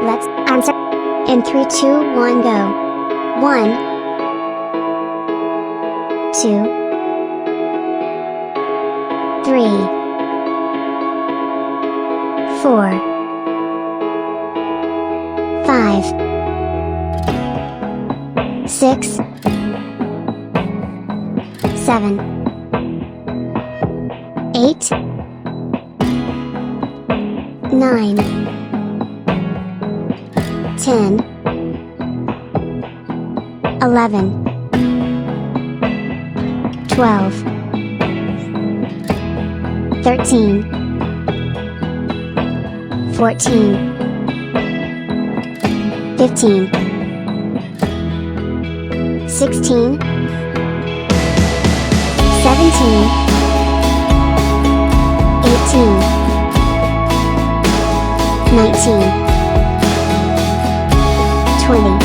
Let's answer. In 3, 2, 1, go. 1, 2, 3, 4, 5, 6, 7, 8, 9, 10, 11, 12, 13, 14, 15, 16, 17, 18, 19, 20,